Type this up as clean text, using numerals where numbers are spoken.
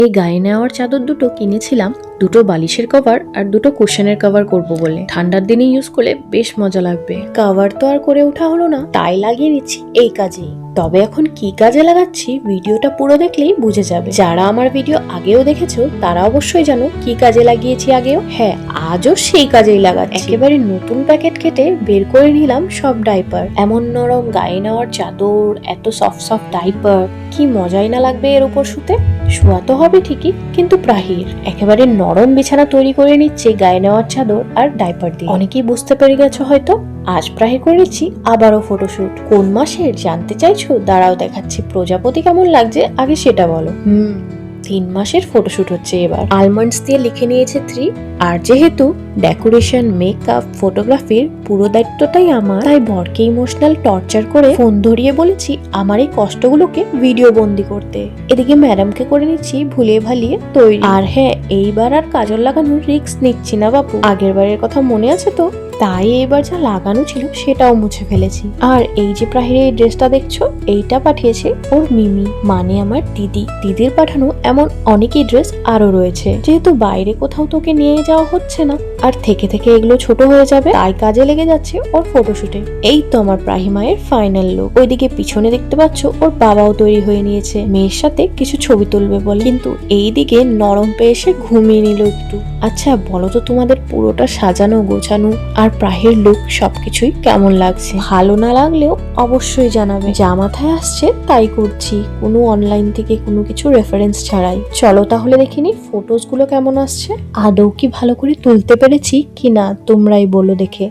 এই গায়ে নেওয়ার চাদর দুটো কিনেছিলাম দুটো বালিশের কভার আর দুটো কুশনের কভার করব বলে। ঠান্ডার দিনে ইউজ করলে বেশ মজা লাগবে। কভার তো আর করে ওঠা হলো না, তাই লাগিয়ে নিচ্ছি এই কাজেই। তবে এখন কি কাজে লাগাচ্ছি ভিডিওটা পুরো দেখলেই বুঝে যাবে। যারা আমার ভিডিও আগেও দেখেছো তারা অবশ্যই জানো কি কাজে লাগিয়েছি আগেও। হ্যাঁ, আজও সেই কাজেই লাগাচ্ছি। একেবারে নতুন প্যাকেট কেটে বের করে নিলাম সব ডাইপার। এমন নরম গায়ে নেওয়ার চাদর, এত সফট সফট ডাইপার, কি মজাই না লাগবে এর উপর শুতে। শোয়া তো হবে ঠিকই, কিন্তু প্রাহির একেবারে নরম বিছানা তৈরি করে নিচ্ছে গায়ে নেওয়ার চাদর আর ডাইপার দিয়ে। অনেকেই বুঝতে পেরে গেছো হয়তো, আজ প্রাহির করে নিচ্ছি আবারও ফটোশুট। কোন মাসের জানতে চাইছো? দাঁড়াও দেখাচ্ছি। প্রজাপতি কেমন লাগছে আগে সেটা বলো। 3 মাসের ফটোশুট হচ্ছে এবার। আলমন্ডস দিয়ে লিখে নিয়েছে 3। আর যেহেতু ডেকোরেশন, মেকআপ, ফটোগ্রাফির পুরো দায়িত্বটাই আমার, তাই বরকে ইমোশনাল টর্চার করে ফোন ধরিয়ে বলেছি আমার এই কষ্টগুলোকে ভিডিও বন্দি করতে। এদিকে ম্যাডামকে করে নিচ্ছি ভুলিয়ে ভালিয়ে তৈরি। আর হ্যাঁ, এইবার আর কাজল লাগানোর রিস্ক নিচ্ছি না বাপু। আগের বারের কথা মনে আছে তো? তাই এবার যা লাগানো ছিল সেটাও মুছে ফেলেছি। আর এই যে প্রাহিরের এই ড্রেসটা দেখছো, এইটা পাঠিয়েছে ওর মিমি, মানে আমার দিদি। দিদির পাঠানো এমন অনেকই ড্রেস আরো রয়েছে। যেহেতু বাইরে কোথাও তোকে নিয়ে যাওয়া হচ্ছে না, আর থেকে থেকে এগুলো ছোট হয়ে যাবে, তাই কাজে লেগে যাচ্ছে ওর ফটোশুটে। এই তো আমার প্রাহিমায়ের ফাইনাল লুক। ওইদিকে পিছনে দেখতে পাচ্ছ ওর বাবাও তৈরি হয়ে নিয়েছে মেয়ের সাথে কিছু ছবি তুলবে বলে। কিন্তু এইদিকে নরম পেয়ে এসে ঘুমিয়ে নিল একটু। আচ্ছা বলো তো, তোমাদের পুরোটা সাজানো গোছানো আর প্রাহের লুক সবকিছুই কেমন লাগছে? ভালো না লাগলেও অবশ্যই জানাবে। যা মাথায় আসছে তাই করছি, কোনো অনলাইন থেকে কোনো কিছু রেফারেন্স ছাড়াই। চলো তাহলে দেখিনি ফটোস গুলো কেমন আসছে, আদৌ কি ভালো করে তুলতে পেরেছি কিনা তোমরাই বলো দেখে।